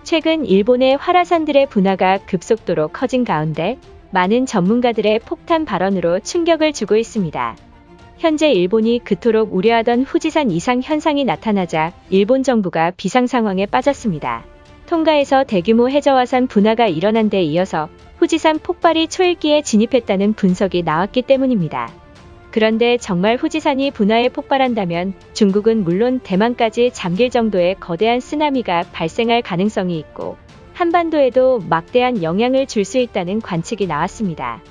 최근 일본의 활화산들의 분화가 급속도로 커진 가운데 많은 전문가들의 폭탄 발언으로 충격을 주고 있습니다. 현재 일본이 그토록 우려하던 후지산 이상 현상이 나타나자 일본 정부가 비상 상황에 빠졌습니다. 톤가에서 대규모 해저화산 분화가 일어난 데 이어서 후지산 폭발이 초일기에 진입했다는 분석이 나왔기 때문입니다. 그런데 정말 후지산이 분화에 폭발한다면 중국은 물론 대만까지 잠길 정도의 거대한 쓰나미가 발생할 가능성이 있고 한반도에도 막대한 영향을 줄 수 있다는 관측이 나왔습니다.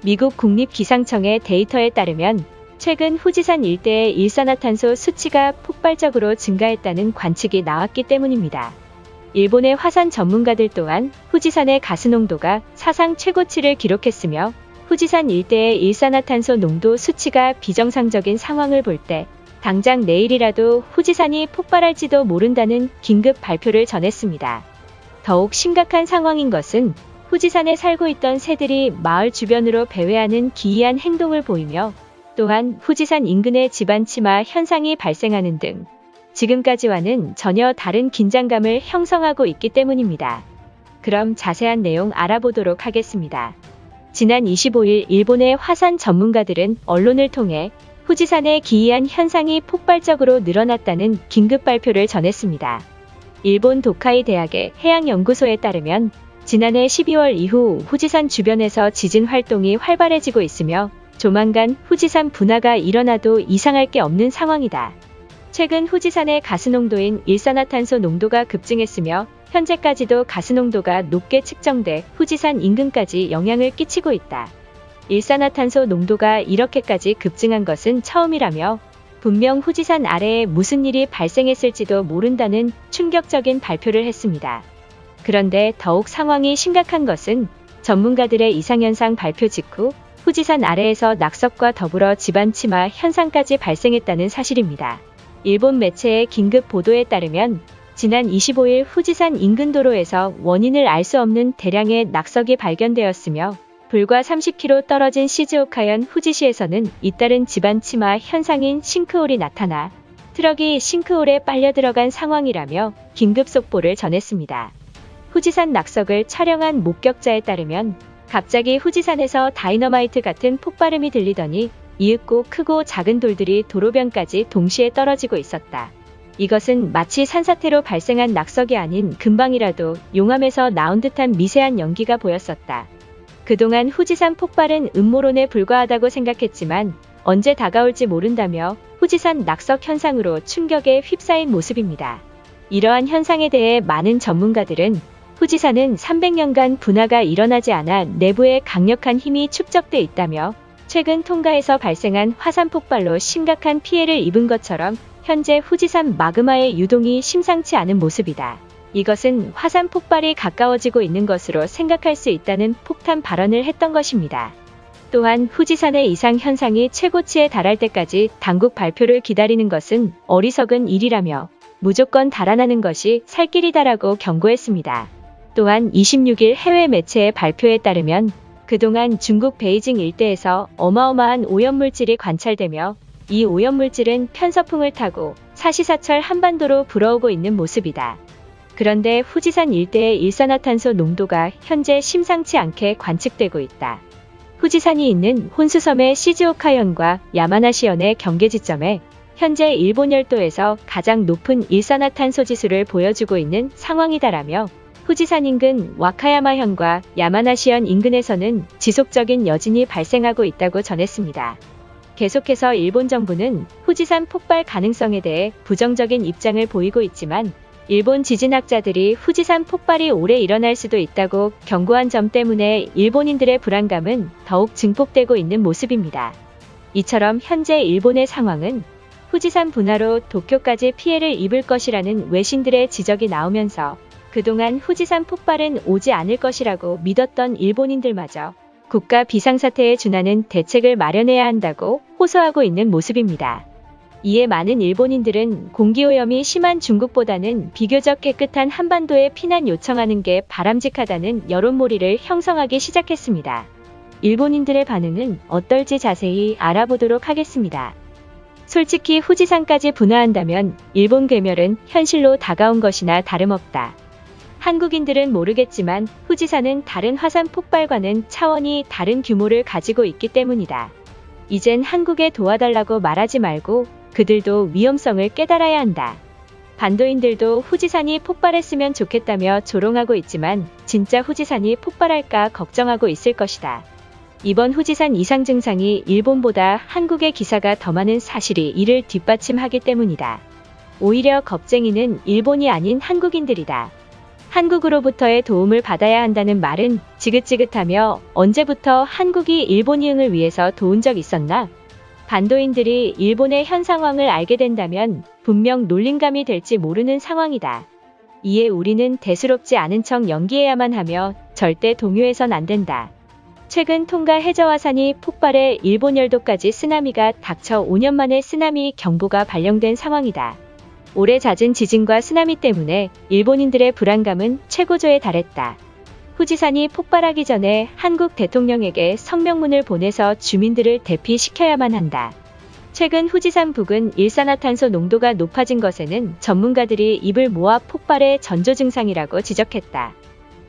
미국 국립기상청의 데이터에 따르면 최근 후지산 일대의 일산화탄소 수치가 폭발적으로 증가했다는 관측이 나왔기 때문입니다. 일본의 화산 전문가들 또한 후지산의 가스 농도가 사상 최고치를 기록했으며 후지산 일대의 일산화탄소 농도 수치가 비정상적인 상황을 볼 때 당장 내일이라도 후지산이 폭발할지도 모른다는 긴급 발표를 전했습니다. 더욱 심각한 상황인 것은 후지산에 살고 있던 새들이 마을 주변으로 배회하는 기이한 행동을 보이며 또한 후지산 인근의 지반 침하 현상이 발생하는 등 지금까지와는 전혀 다른 긴장감을 형성하고 있기 때문입니다. 그럼 자세한 내용 알아보도록 하겠습니다. 지난 25일 일본의 화산 전문가들은 언론을 통해 후지산의 기이한 현상이 폭발적으로 늘어났다는 긴급 발표를 전했습니다. 일본 도카이 대학의 해양연구소에 따르면 지난해 12월 이후 후지산 주변에서 지진 활동이 활발해지고 있으며 조만간 후지산 분화가 일어나도 이상할 게 없는 상황이다. 최근 후지산의 가스 농도인 일산화탄소 농도가 급증했으며 현재까지도 가스 농도가 높게 측정돼 후지산 인근까지 영향을 끼치고 있다. 일산화탄소 농도가 이렇게까지 급증한 것은 처음이라며 분명 후지산 아래에 무슨 일이 발생했을지도 모른다는 충격적인 발표를 했습니다. 그런데 더욱 상황이 심각한 것은 전문가들의 이상현상 발표 직후 후지산 아래에서 낙석과 더불어 지반 침하 현상까지 발생했다는 사실입니다. 일본 매체의 긴급 보도에 따르면 지난 25일 후지산 인근 도로에서 원인을 알 수 없는 대량의 낙석이 발견되었으며 불과 30km 떨어진 시즈오카현 후지시에서는 잇따른 지반 침하 현상인 싱크홀이 나타나 트럭이 싱크홀에 빨려 들어간 상황이라며 긴급 속보를 전했습니다. 후지산 낙석을 촬영한 목격자에 따르면 갑자기 후지산에서 다이너마이트 같은 폭발음이 들리더니 이윽고 크고 작은 돌들이 도로변까지 동시에 떨어지고 있었다. 이것은 마치 산사태로 발생한 낙석이 아닌 금방이라도 용암에서 나온 듯한 미세한 연기가 보였었다. 그동안 후지산 폭발은 음모론에 불과하다고 생각했지만 언제 다가올지 모른다며 후지산 낙석 현상으로 충격에 휩싸인 모습입니다. 이러한 현상에 대해 많은 전문가들은 후지산은 300년간 분화가 일어나지 않아 내부에 강력한 힘이 축적돼 있다며 최근 톤가에서 발생한 화산 폭발로 심각한 피해를 입은 것처럼 현재 후지산 마그마의 유동이 심상치 않은 모습이다. 이것은 화산 폭발이 가까워지고 있는 것으로 생각할 수 있다는 폭탄 발언을 했던 것입니다. 또한 후지산의 이상 현상이 최고치에 달할 때까지 당국 발표를 기다리는 것은 어리석은 일이라며 무조건 달아나는 것이 살 길이다라고 경고했습니다. 또한 26일 해외 매체의 발표에 따르면 그동안 중국 베이징 일대에서 어마어마한 오염물질이 관찰되며 이 오염물질은 편서풍을 타고 사시사철 한반도로 불어오고 있는 모습이다. 그런데 후지산 일대의 일산화탄소 농도가 현재 심상치 않게 관측되고 있다. 후지산이 있는 혼수섬의 시즈오카현과 야마나시현의 경계 지점에 현재 일본 열도에서 가장 높은 일산화탄소 지수를 보여주고 있는 상황이다라며 후지산 인근 와카야마현과 야마나시현 인근에서는 지속적인 여진이 발생하고 있다고 전했습니다. 계속해서 일본 정부는 후지산 폭발 가능성에 대해 부정적인 입장을 보이고 있지만 일본 지진학자들이 후지산 폭발이 오래 일어날 수도 있다고 경고한 점 때문에 일본인들의 불안감은 더욱 증폭되고 있는 모습입니다. 이처럼 현재 일본의 상황은 후지산 분화로 도쿄까지 피해를 입을 것이라는 외신들의 지적이 나오면서 그동안 후지산 폭발은 오지 않을 것이라고 믿었던 일본인들마저 국가 비상사태에 준하는 대책을 마련해야 한다고 호소하고 있는 모습입니다. 이에 많은 일본인들은 공기오염이 심한 중국보다는 비교적 깨끗한 한반도에 피난 요청하는 게 바람직하다는 여론몰이를 형성하기 시작했습니다. 일본인들의 반응은 어떨지 자세히 알아보도록 하겠습니다. 솔직히 후지산까지 분화한다면 일본 괴멸은 현실로 다가온 것이나 다름없다. 한국인들은 모르겠지만 후지산은 다른 화산 폭발과는 차원이 다른 규모를 가지고 있기 때문이다. 이젠 한국에 도와달라고 말하지 말고 그들도 위험성을 깨달아야 한다. 반도인들도 후지산이 폭발했으면 좋겠다며 조롱하고 있지만 진짜 후지산이 폭발할까 걱정하고 있을 것이다. 이번 후지산 이상 증상이 일본보다 한국의 기사가 더 많은 사실이 이를 뒷받침하기 때문이다. 오히려 겁쟁이는 일본이 아닌 한국인들이다. 한국으로부터의 도움을 받아야 한다는 말은 지긋지긋하며 언제부터 한국이 일본이응을 위해서 도운 적 있었나? 반도인들이 일본의 현 상황을 알게 된다면 분명 놀림감이 될지 모르는 상황이다. 이에 우리는 대수롭지 않은 척 연기해야만 하며 절대 동요해선 안 된다. 최근 통가 해저화산이 폭발해 일본 열도까지 쓰나미가 닥쳐 5년 만에 쓰나미 경보가 발령된 상황이다. 올해 잦은 지진과 쓰나미 때문에 일본인들의 불안감은 최고조에 달했다. 후지산이 폭발하기 전에 한국 대통령에게 성명문을 보내서 주민들을 대피시켜야만 한다. 최근 후지산 부근 일산화탄소 농도가 높아진 것에는 전문가들이 입을 모아 폭발의 전조 증상이라고 지적했다.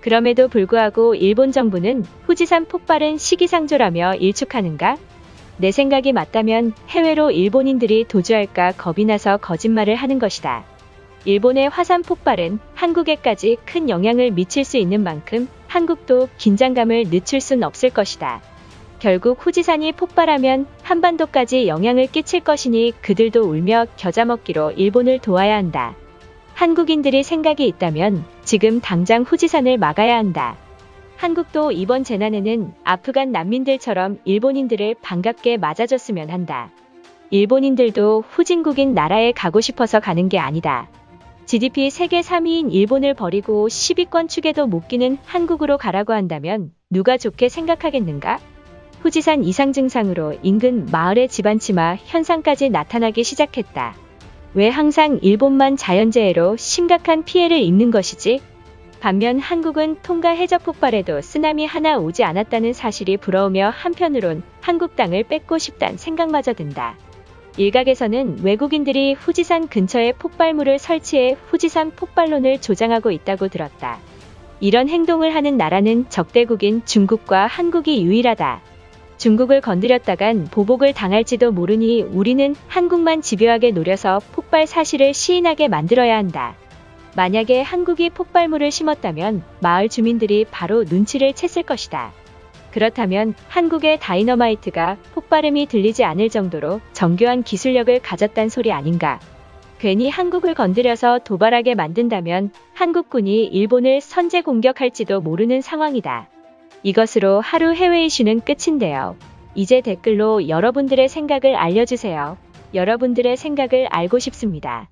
그럼에도 불구하고 일본 정부는 후지산 폭발은 시기상조라며 일축하는가? 내 생각이 맞다면 해외로 일본인들이 도주할까 겁이 나서 거짓말을 하는 것이다. 일본의 화산 폭발은 한국에까지 큰 영향을 미칠 수 있는 만큼 한국도 긴장감을 늦출 순 없을 것이다. 결국 후지산이 폭발하면 한반도까지 영향을 끼칠 것이니 그들도 울며 겨자 먹기로 일본을 도와야 한다. 한국인들이 생각이 있다면 지금 당장 후지산을 막아야 한다. 한국도 이번 재난에는 아프간 난민들처럼 일본인들을 반갑게 맞아줬으면 한다. 일본인들도 후진국인 나라에 가고 싶어서 가는 게 아니다. GDP 세계 3위인 일본을 버리고 10위권 축에도 못 끼는 한국으로 가라고 한다면 누가 좋게 생각하겠는가? 후지산 이상 증상으로 인근 마을의 집안침하 현상까지 나타나기 시작했다. 왜 항상 일본만 자연재해로 심각한 피해를 입는 것이지? 반면 한국은 통가 해저 폭발에도 쓰나미 하나 오지 않았다는 사실이 부러우며 한편으론 한국 땅을 뺏고 싶단 생각마저 든다. 일각에서는 외국인들이 후지산 근처에 폭발물을 설치해 후지산 폭발론을 조장하고 있다고 들었다. 이런 행동을 하는 나라는 적대국인 중국과 한국이 유일하다. 중국을 건드렸다간 보복을 당할지도 모르니 우리는 한국만 집요하게 노려서 폭발 사실을 시인하게 만들어야 한다. 만약에 한국이 폭발물을 심었다면 마을 주민들이 바로 눈치를 챘을 것이다. 그렇다면 한국의 다이너마이트가 폭발음이 들리지 않을 정도로 정교한 기술력을 가졌단 소리 아닌가. 괜히 한국을 건드려서 도발하게 만든다면 한국군이 일본을 선제 공격할지도 모르는 상황이다. 이것으로 하루 해외 이슈는 끝인데요. 이제 댓글로 여러분들의 생각을 알려주세요. 여러분들의 생각을 알고 싶습니다.